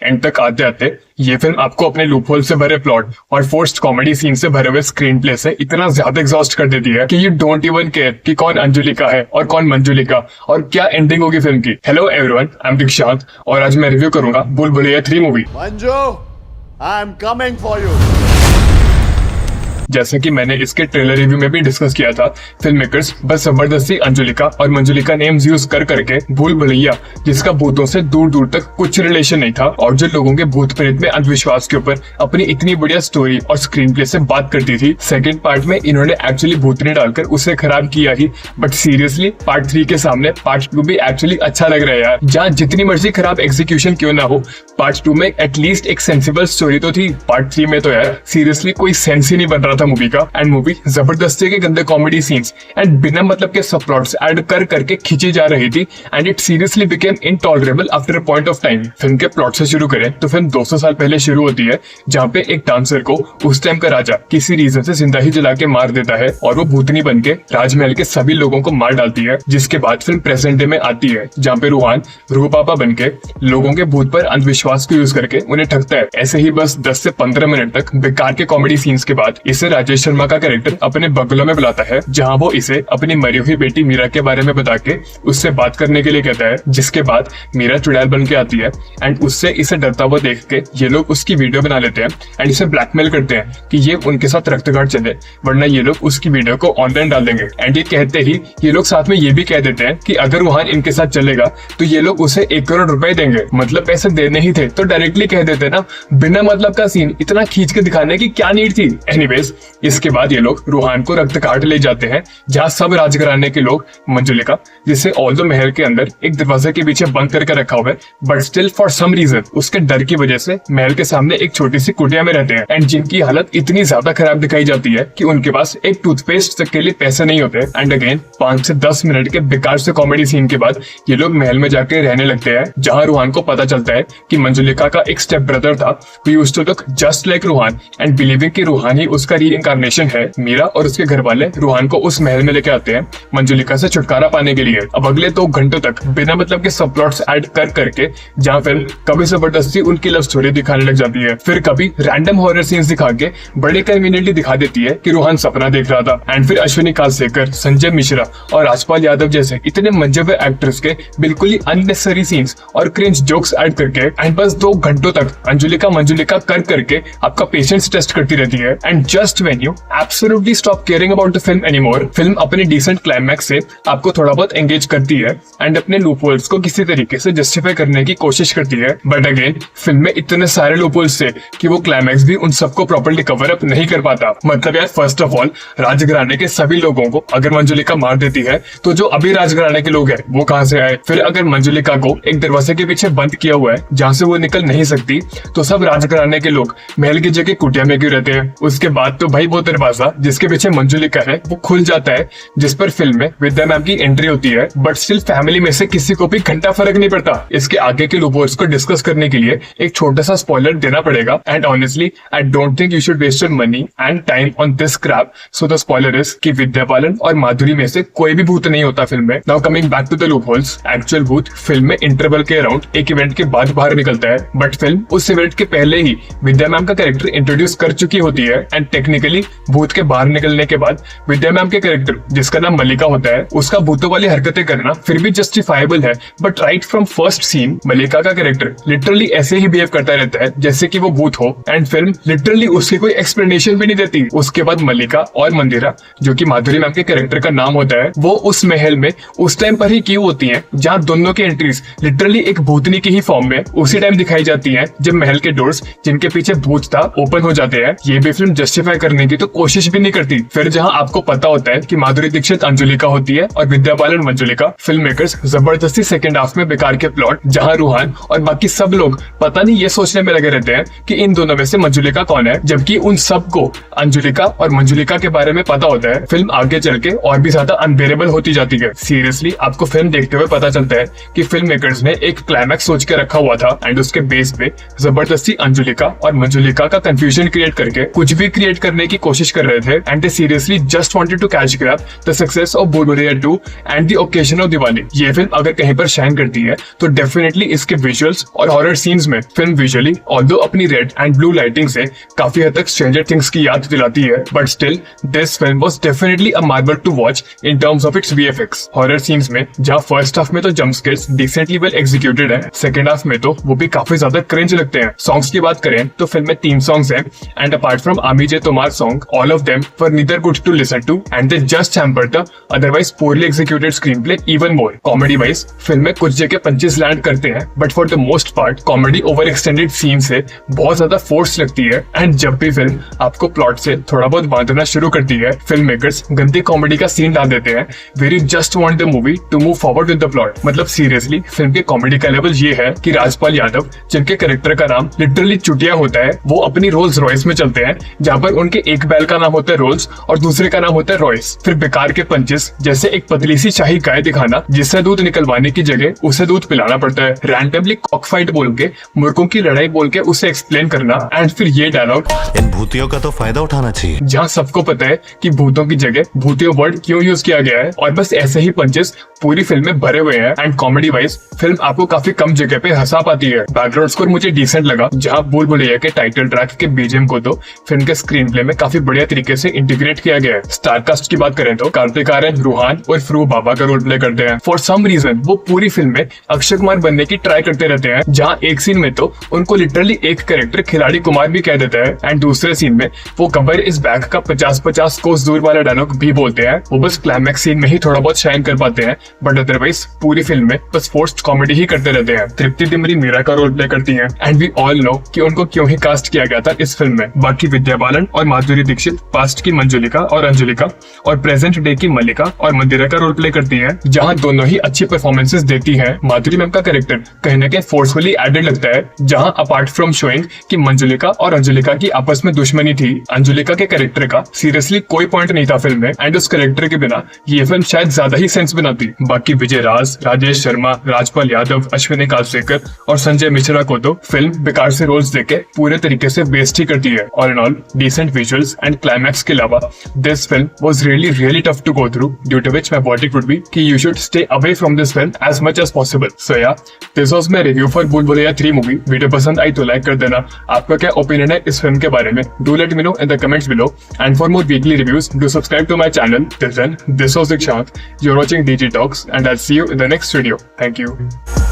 And तक आते आते ये फिल्म आपको अपने लूपहोल से भरे प्लॉट और फोर्स्ड कॉमेडी सीन से भरे हुए स्क्रीन प्ले से इतना ज्यादा एग्जॉस्ट कर देती है कि यू डोंट इवन केयर कि कौन अंजुलिका है और कौन मंजुलिका और क्या एंडिंग होगी फिल्म की। हेलो एवरीवन, आई एम दीक्षांत और आज मैं रिव्यू करूंगा भूल Bhulaiyaa 3 movie. Manju, I am coming for you. जैसा कि मैंने इसके ट्रेलर रिव्यू में भी डिस्कस किया था, फिल्म मेकर्स बस जबरदस्ती अंजुलिका और मंजुलिका नेम्स यूज कर करके भूल भुलैया, जिसका भूतों से दूर दूर तक कुछ रिलेशन नहीं था और जो लोगों के भूत प्रेत में अंधविश्वास के ऊपर अपनी इतनी बढ़िया स्टोरी और स्क्रीन प्ले से बात करती थी, सेकंड पार्ट में इन्होंने एक्चुअली भूतनी डालकर उसे खराब किया ही। बट सीरियसली पार्ट 3 के सामने पार्ट 2 भी एक्चुअली अच्छा लग रहा है यार। जहाँ जितनी मर्जी खराब एग्जीक्यूशन क्यों ना हो, पार्ट 2 में एटलीस्ट एक सेंसिबल स्टोरी तो थी। पार्ट 3 में तो यार सीरियसली कोई सेंस ही नहीं बन रहा था मूवी का। एंड मूवी जबरदस्ती के गंदे कॉमेडी सीन्स एंड बिना मतलब के सब प्लॉट्स ऐड कर करके खींची जा रही थी and it seriously became intolerable after a point of time. Film के प्लॉट से शुरू करें तो फिल्म 200 साल पहले शुरू होती है, जहाँ पे एक डांसर को उस टाइम का राजा किसी रीजन से जिंदा ही जला के मार देता है और वो भूतनी बन के राजमहल के सभी लोगों को मार डालती है। जिसके बाद फिल्म प्रेजेंट डे में आती है, जहाँ पे रूहान रूपापा बन के लोगों के भूत पर अंधविश्वास को यूज करके उन्हें ठगता है। ऐसे ही बस 10 से 15 मिनट तक बेकार के कॉमेडी सीन्स के बाद इसे राजेश शर्मा का कैरेक्टर अपने बंगलों में बुलाता है, जहां वो इसे अपनी मरी हुई बेटी मीरा के बारे में बता के उससे बात करने के लिए कहता है। जिसके बाद मीरा चुड़ैल बन के आती है एंड उससे इसे डरता हुआ देख के ये लोग उसकी वीडियो बना लेते हैं एंड इसे ब्लैकमेल करते हैं कि ये उनके साथ रक्तकाट चले, वरना ये लोग उसकी वीडियो को ऑनलाइन डाल देंगे। एंड ये कहते ही ये लोग साथ में ये भी कह देते हैं कि अगर रूहान इनके साथ चलेगा तो ये लोग उसे 1 करोड़ रुपए देंगे। मतलब पैसे देने ही थे तो डायरेक्टली कह देते ना, बिना मतलब का सीन इतना खींच के दिखाने की क्या नीड थी। एनीवेज, इसके बाद ये लोग रूहान को रक्त काट ले जाते हैं, जहाँ सब राजघराने के लोग मंजुलिका, जिसे ऑल्दो महल के अंदर एक दरवाजे के पीछे बंद करके रखा हुआ है, but still for some reason उसके डर की वजह से महल के सामने एक छोटी सी कुटिया में रहते हैं एंड जिनकी हालत इतनी ज्यादा खराब दिखाई जाती है कि उनके पास एक टूथपेस्ट तक के लिए पैसे नहीं होते। एंड अगेन 5 से 10 मिनट के बेकार से कॉमेडी सीन के बाद ये लोग महल में जाके रहने लगते हैं, जहाँ रूहान को पता चलता है कि मंजुलिका का एक स्टेप ब्रदर था who used to look just like Ruhaan and believing कि रूहान ही उसका रीइंकार्नेशन है। मीरा और उसके घर वाले रूहान को उस महल में लेके आते हैं मंजुलिका से छुटकारा पाने के लिए। अब अगले 2 घंटों तक बिना मतलब के सब प्लॉट्स ऐड कर करके जहाँ फिल्म कभी जबरदस्ती उनकी लव स्टोरी दिखाने लग जाती है, फिर कभी रैंडम हॉरर सीन्स दिखा के बड़े कन्वीनियंटली दिखा देती है कि रूहान सपना देख रहा था। एंड फिर अश्विनी कालसेकर, संजय मिश्रा और राजपाल यादव जैसे इतने मंजे हुए एक्टर्स के बिल्कुल ही अननेसेसरी सीन्स और क्रिंज जोक्स ऐड करके एंड बस 2 घंटों तक अंजुलिका मंजुलिका कर करके आपका पेशेंस टेस्ट करती रहती है। And just when you absolutely stop caring about the film anymore, film अपने डिसेंट क्लाइमैक्स से आपको थोड़ा बहुत एंगेज करती है एंड अपने लूपहोल्स को किसी तरीके से जस्टिफाई करने की कोशिश करती है। बट अगेन फिल्म में इतने सारे लूपहोल्स थे कि वो क्लाइमैक्स भी उन सबको प्रॉपर्ली कवर अप नहीं कर पाता। मतलब यार, फर्स्ट ऑफ ऑल राजघराने के सभी लोगों को अगर मंजुलिका मार देती है तो जो अभी राजघराने के लोग हैं वो कहाँ से आए? फिर अगर मंजुलिका को एक दरवाजे के पीछे बंद किया हुआ है जहाँ से वो निकल नहीं सकती, तो सब राजघराने के लोग महल की जगह कुटिया में क्यों रहते हैं? उसके बाद तो भाई वो दरवाजा जिसके पीछे मंजुलिका है वो खुल जाता है, जिस पर फिल्म में विद्या मैम की एंट्री होती है। बट स्टिल फैमिली में से किसी को भी घंटा फर्क नहीं पड़ता। इसके आगे के लूपहोल्स को डिस्कस करने के लिए एक छोटा सा स्पॉइलर देना पड़ेगा and honestly I don't think you should waste your money and time on this crap. So the spoiler is कि विद्या बालन और माधुरी में से कोई भी भूत नहीं होता फिल्म में। Now coming back to the loopholes, actual भूत फिल्म में इंटरवल के अराउंड एक इवेंट के बाद बाहर निकलता है, बट फिल्म उस इवेंट के पहले ही विद्या मैम का कैरेक्टर इंट्रोड्यूस कर चुकी होती है एंड टेक्निकली भूत के बाहर निकलने के बाद विद्या मैम के कैरेक्टर जिसका नाम मल्लिका होता है, उसका भूतों वाली हरकतें करना फिर भी जस्टिफाइबल है। But right from first scene Mallika का कैरेक्टर लिटरली ऐसे ही बिहेव करता रहता है जैसे कि वो भूत हो एंड फिल्म लिटरली उसकी कोई एक्सप्लेनेशन भी नहीं देती। उसके बाद मल्लिका और मंदिरा, जो कि माधुरी मैम के कैरेक्टर का नाम होता है, वो उस महल में उस टाइम पर ही क्यों होती हैं जहां दोनों की एंट्रीज लिटरली एक भूतनी की ही फॉर्म में उसी टाइम दिखाई जाती हैं जब महल के डोर्स जिनके पीछे भूत था ओपन हो जाते हैं। ये भी फिल्म जस्टिफाई करने की तो कोशिश भी नहीं करती। फिर जहां आपको पता होता है कि माधुरी दीक्षित अंजुलिका होती है और विद्या बालन मंजुलिका, फिल्म मेकर्स जबरदस्ती सेकंड हाफ में बेकार के प्लॉट जहां रूहान और बाकी सब लोग पता नहीं ये सोचने में लगे रहते हैं कि इन दोनों में से मंजुलिका कौन है, जबकि उन सबको अंजुलिका और मंजुलिका के बारे में पता होता है। फिल्म आगे चल के और भी ज्यादा अनबेरेबल होती जाती है। सीरियसली आपको फिल्म देखते हुए पता चलता है कि फिल्म मेकर्स ने एक क्लाइमैक्स सोच के रखा हुआ था एंड उसके बेस पे जबरदस्ती अंजुलिका और मंजुलिका का कंफ्यूजन क्रिएट करके कुछ भी क्रिएट करने की कोशिश कर रहे थे and they seriously just wanted to catch grab the success of Bhool Bhulaiyaa 2 and the occasion of Diwali. ये फिल्म अगर कहीं पर शाइन करती है तो डेफिनेटली इसके विजुअल्स और हॉरर सीन्स में। फिल्म विजुअली ऑल्दो अपनी रेड एंड ब्लू लाइटिंग से काफी हद तक स्ट्रेंजर थिंग्स की याद दिलाती है, but still this film was definitely a marvel to watch in terms of its VFX. Horror scenes में जहां फर्स्ट हाफ में तो jump scares decently well executed है, सेकंड हाफ में तो वो भी काफी ज्यादा क्रिंज लगते हैं। सॉन्ग्स की बात करें तो फिल्म में 3 सॉन्ग्स हैं and apart from Ami Je Tomar song, all of them were neither good to listen to and they just hampered the otherwise poorly executed screenplay even more. Comedy wise film में कुछ जगह punches land करते हैं, but for the most part comedy over extended scene से बहुत ज्यादा force लगती है एंड जब भी फिल्म आपको प्लॉट से थोड़ा बहुत बांधना शुरू करती है, फिल्म मेकर्स गंदी कॉमेडी का सीन डाल देते हैं very just want the movie two move forward with the plot. मतलब सीरियसली फिल्म के कॉमेडी का लेवल ये है कि राजपाल यादव, जिनके कैरेक्टर का नाम लिटरली चुटिया होता है, वो अपनी रोल्स रॉयस में चलते हैं जहां पर उनके एक बैल का नाम होता है रोल्स और दूसरे का नाम होता है रॉयस। फिर बेकार के पंचेस जैसे एक पतली सी शाही गाय दिखाना जिससे दूध निकलवाने की जगह उसे दूध पिलाना पड़ता है, रैंडमली कॉक फाइट बोल के मुर्गों की लड़ाई बोल के उसे एक्सप्लेन करना एंड फिर ये डायलॉग, इन भूतियों का तो फायदा उठाना चाहिए, जहाँ सबको पता है कि भूतों की जगह भूतियों वर्ड क्यों यूज किया गया है। और बस ऐसे ही पंचेस पूरी फिल्म में भरे हुए हैं एंड कॉमेडी वाइज फिल्म आपको काफी कम जगह पे हंसा पाती है। बैकग्राउंड स्कोर मुझे डिसेंट लगा, जहाँ भूल भुलैया के टाइटल ट्रैक के बीजीएम को तो फिल्म के स्क्रीन प्ले में काफी बढ़िया तरीके से इंटीग्रेट किया गया है। स्टार कास्ट की बात करें तो कार्तिक आर्यन, रूहान और फ्रू बाबा का रोल प्ले करते हैं। फॉर सम रीजन वो पूरी फिल्म में अक्षय कुमार बनने की ट्राई करते रहते हैं, जहाँ एक सीन में तो उनको लिटरली एक कैरेक्टर खिलाड़ी कुमार भी कह देता है एंड दूसरे सीन में वो कबर इस बैग का 50-50 कोस दूर वाला डायलॉग भी बोलते हैं। वो बस क्लाइमैक्स सीन में ही थोड़ा बहुत शाइन कर पाते हैं, बट अदरवाइज पूरी फिल्म में बस फोर्स्ड कॉमेडी ही करते रहते हैं। तृप्ति दिमरी मीरा का रोल प्ले करती हैं एंड वी ऑल नो कि उनको क्यों ही कास्ट किया गया था इस फिल्म में। बाकी विद्या बालन और माधुरी दीक्षित पास्ट की मंजुलिका और अंजुलिका और प्रेजेंट डे की मल्लिका और मंदिरा का रोल प्ले करती है, जहाँ दोनों ही अच्छी परफॉर्मेंसेस देती हैं। माधुरी मैम का कैरेक्टर कहीं ना कहीं फोर्सफुली एडेड लगता है, जहाँ अपार्ट फ्रॉम शोइंग कि मंजुलिका और अंजुलिका की आपस में दुश्मनी थी, अंजुलिका के कैरेक्टर का सीरियसली कोई पॉइंट नहीं था फिल्म में एंड उस कैरेक्टर के बिना ये फिल्म शायद ज्यादा ही सेंस बनाती। बाकी विजय राज, राजेश शर्मा, राजपाल यादव, अश्विनी कालसेकर और संजय मिश्रा को तो फिल्म बेकार से रोल्स देके पूरे तरीके से वेस्ट ही करती है। All in all decent visuals and climax के अलावा this film was really tough to go through, due to which my verdict would be कि you should stay away from this film as much as possible. So yeah this was my review for Bhool Bhulaiyaa 3 movie. Video पसंद आई तो like कर देना। आपका क्या opinion है इस film के बारे में? Do let me know in the comments below, and for more weekly reviews do subscribe to my channel. Till then, this was Dikshant, you're watching DG Talks, and I'll see you in the next video. Thank you.